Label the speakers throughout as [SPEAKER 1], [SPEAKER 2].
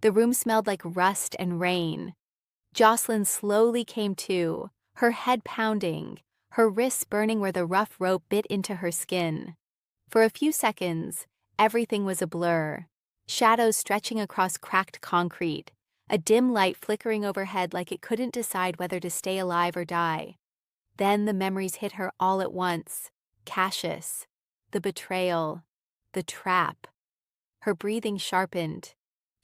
[SPEAKER 1] The room smelled like rust and rain. Josslyn slowly came to, her head pounding, her wrists burning where the rough rope bit into her skin. For a few seconds, everything was a blur. Shadows stretching across cracked concrete, a dim light flickering overhead like it couldn't decide whether to stay alive or die. Then the memories hit her all at once. Cassius, the betrayal, the trap. Her breathing sharpened.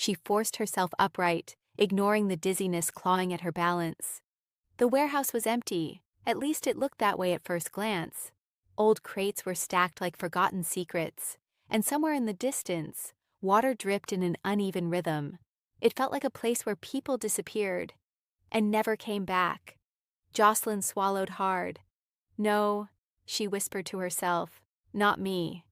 [SPEAKER 1] She forced herself upright, ignoring the dizziness clawing at her balance. The warehouse was empty, at least it looked that way at first glance. Old crates were stacked like forgotten secrets, and somewhere in the distance, water dripped in an uneven rhythm. It felt like a place where people disappeared and never came back. Josslyn swallowed hard. No, she whispered to herself, not me.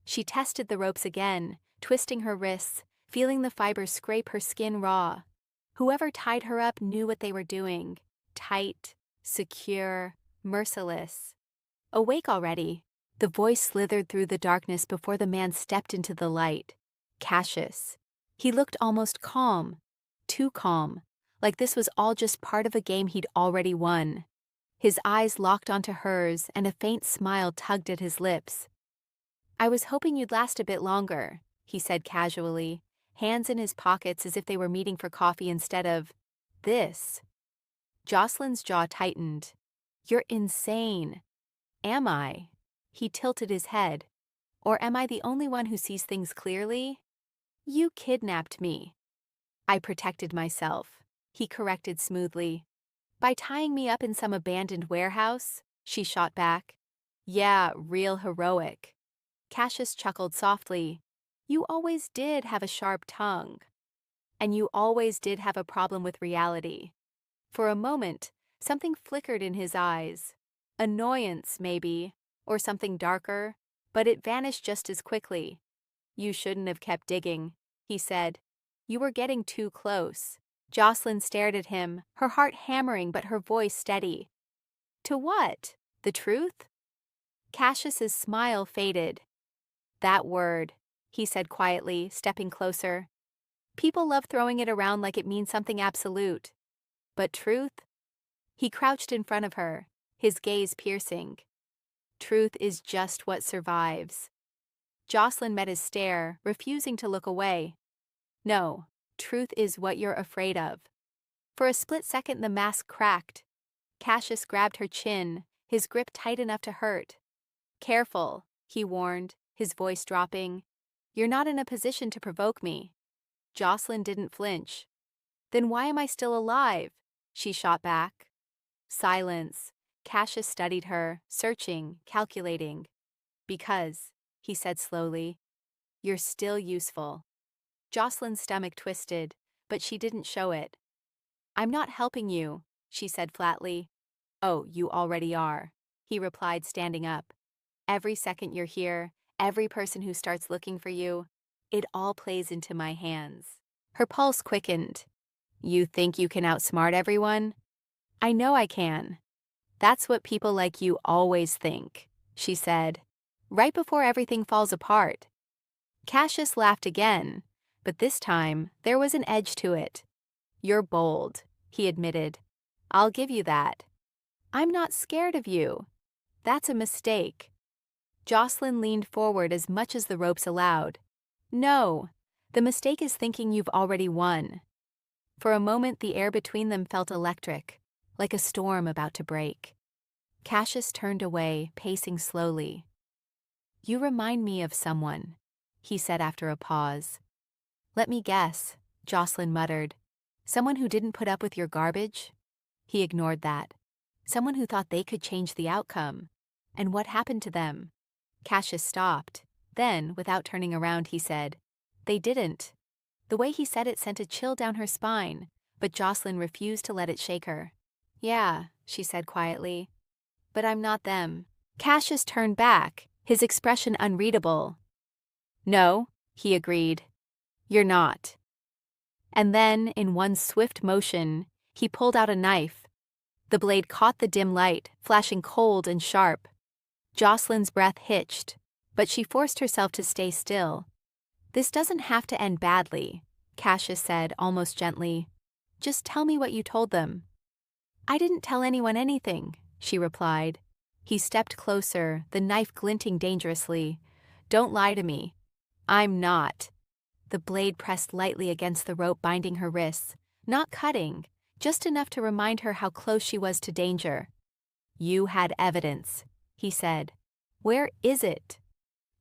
[SPEAKER 1] She tested the ropes again, twisting her wrists, feeling the fibers scrape her skin raw. Whoever tied her up knew what they were doing. Tight, secure, merciless. Awake already, the voice slithered through the darkness before the man stepped into the light. Cassius. He looked almost calm. Too calm. Like this was all just part of a game he'd already won. His eyes locked onto hers and a faint smile tugged at his lips. I was hoping you'd last a bit longer, he said casually, hands in his pockets as if they were meeting for coffee instead of this. Josslyn's jaw tightened. You're insane. Am I? He tilted his head. Or am I the only one who sees things clearly? You kidnapped me. I protected myself, he corrected smoothly. By tying me up in some abandoned warehouse, she shot back. Yeah, real heroic. Cassius chuckled softly. You always did have a sharp tongue. And you always did have a problem with reality. For a moment, something flickered in his eyes. Annoyance, maybe, or something darker, but it vanished just as quickly. You shouldn't have kept digging, he said. You were getting too close. Josslyn stared at him, her heart hammering but her voice steady. To what? The truth? Cassius's smile faded. That word, he said quietly, stepping closer. People love throwing it around like it means something absolute. But truth? He crouched in front of her, his gaze piercing. Truth is just what survives. Josslyn met his stare, refusing to look away. No, truth is what you're afraid of. For a split second the mask cracked. Cassius grabbed her chin, his grip tight enough to hurt. Careful, he warned, his voice dropping. You're not in a position to provoke me. Josslyn didn't flinch. Then why am I still alive? She shot back. Silence. Cassius studied her, searching, calculating. Because, he said slowly, you're still useful. Josslyn's stomach twisted, but she didn't show it. I'm not helping you, she said flatly. Oh, you already are, he replied, standing up. Every second you're here, every person who starts looking for you, it all plays into my hands. Her pulse quickened. You think you can outsmart everyone? I know I can. That's what people like you always think, she said, right before everything falls apart. Cassius laughed again, but this time there was an edge to it. You're bold, he admitted. I'll give you that. I'm not scared of you. That's a mistake. Josslyn leaned forward as much as the ropes allowed. No, the mistake is thinking you've already won. For a moment the air between them felt electric, like a storm about to break. Cassius turned away, pacing slowly. You remind me of someone, he said after a pause. Let me guess, Josslyn muttered. Someone who didn't put up with your garbage? He ignored that. Someone who thought they could change the outcome. And what happened to them? Cassius stopped. Then, without turning around, he said, They didn't. The way he said it sent a chill down her spine, but Josslyn refused to let it shake her. Yeah, she said quietly. But I'm not them. Cassius turned back, his expression unreadable. No, he agreed. You're not. And then, in one swift motion, he pulled out a knife. The blade caught the dim light, flashing cold and sharp. Josslyn's breath hitched, but she forced herself to stay still. This doesn't have to end badly, Cassius said, almost gently. Just tell me what you told them. I didn't tell anyone anything, she replied. He stepped closer, the knife glinting dangerously. Don't lie to me. I'm not. The blade pressed lightly against the rope binding her wrists, not cutting, just enough to remind her how close she was to danger. You had evidence, he said. Where is it?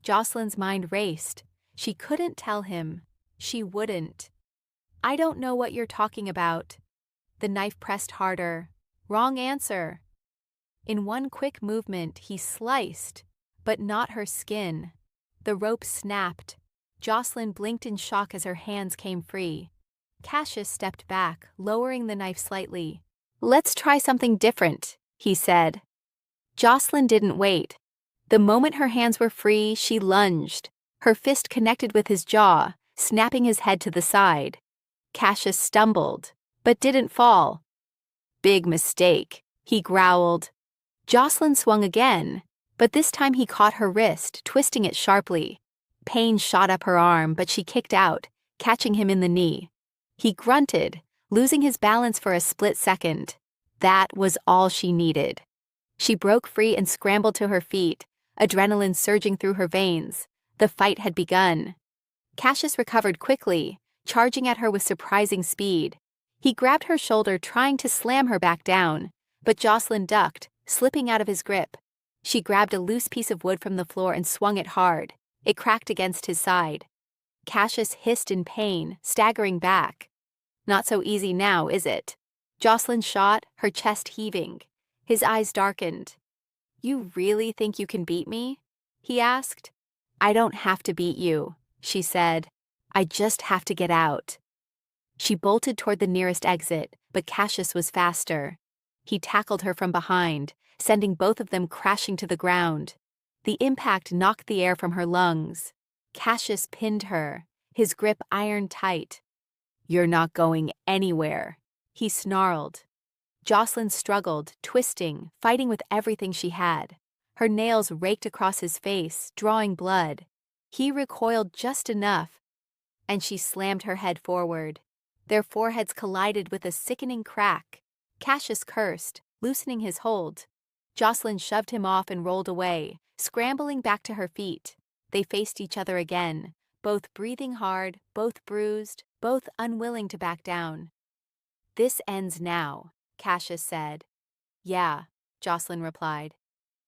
[SPEAKER 1] Josslyn's mind raced. She couldn't tell him. She wouldn't. I don't know what you're talking about. The knife pressed harder. Wrong answer. In one quick movement, he sliced, but not her skin. The rope snapped. Josslyn blinked in shock as her hands came free. Cassius stepped back, lowering the knife slightly. Let's try something different, he said. Josslyn didn't wait. The moment her hands were free, she lunged. Her fist connected with his jaw, snapping his head to the side. Cassius stumbled, but didn't fall. Big mistake, he growled. Josslyn swung again, but this time he caught her wrist, twisting it sharply. Pain shot up her arm, but she kicked out, catching him in the knee. He grunted, losing his balance for a split second. That was all she needed. She broke free and scrambled to her feet, adrenaline surging through her veins. The fight had begun. Cassius recovered quickly, charging at her with surprising speed. He grabbed her shoulder, trying to slam her back down, but Josslyn ducked, slipping out of his grip. She grabbed a loose piece of wood from the floor and swung it hard. It cracked against his side. Cassius hissed in pain, staggering back. Not so easy now, is it? Josslyn shot, her chest heaving. His eyes darkened. You really think you can beat me? He asked. I don't have to beat you, she said. I just have to get out. She bolted toward the nearest exit, but Cassius was faster. He tackled her from behind, sending both of them crashing to the ground. The impact knocked the air from her lungs. Cassius pinned her, his grip iron tight. You're not going anywhere, he snarled. Josslyn struggled, twisting, fighting with everything she had. Her nails raked across his face, drawing blood. He recoiled just enough, and she slammed her head forward. Their foreheads collided with a sickening crack. Cassius cursed, loosening his hold. Josslyn shoved him off and rolled away, scrambling back to her feet. They faced each other again, both breathing hard, both bruised, both unwilling to back down. This ends now, Cassius said. Yeah, Josslyn replied.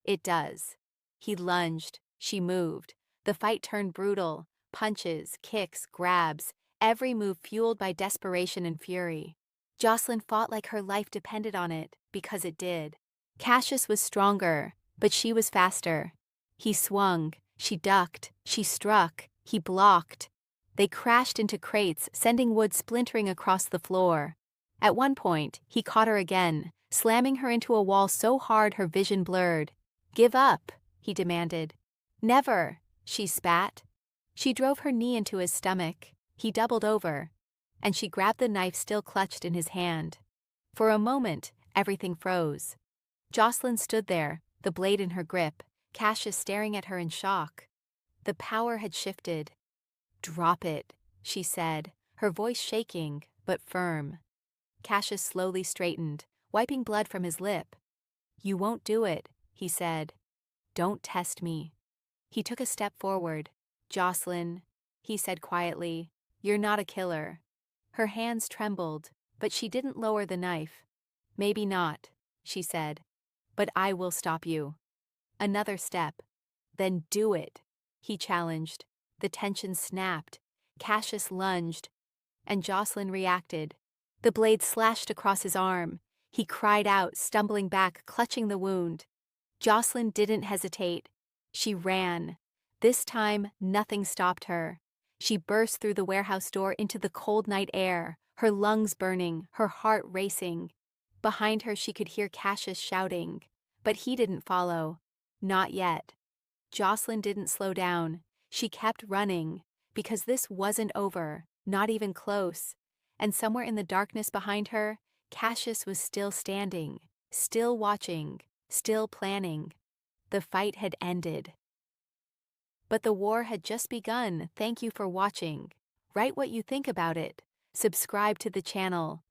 [SPEAKER 1] It does. He lunged. She moved. The fight turned brutal. Punches, kicks, grabs, every move fueled by desperation and fury. Josslyn fought like her life depended on it, because it did. Cassius was stronger, but she was faster. He swung, she ducked, she struck, he blocked. They crashed into crates, sending wood splintering across the floor. At one point, he caught her again, slamming her into a wall so hard her vision blurred. Give up, he demanded. Never, she spat. She drove her knee into his stomach. He doubled over, and she grabbed the knife still clutched in his hand. For a moment, everything froze. Josslyn stood there, the blade in her grip, Cassius staring at her in shock. The power had shifted. Drop it, she said, her voice shaking, but firm. Cassius slowly straightened, wiping blood from his lip. You won't do it, he said. Don't test me. He took a step forward. Josslyn, he said quietly, you're not a killer. Her hands trembled, but she didn't lower the knife. Maybe not, she said, but I will stop you. Another step. Then do it, he challenged. The tension snapped. Cassius lunged, and Josslyn reacted. The blade slashed across his arm. He cried out, stumbling back, clutching the wound. Josslyn didn't hesitate. She ran. This time, nothing stopped her. She burst through the warehouse door into the cold night air, her lungs burning, her heart racing. Behind her, she could hear Cassius shouting, but he didn't follow. Not yet. Josslyn didn't slow down. She kept running, because this wasn't over, not even close. And somewhere in the darkness behind her, Cassius was still standing, still watching, still planning. The fight had ended. But the war had just begun. Thank you for watching. Write what you think about it. Subscribe to the channel.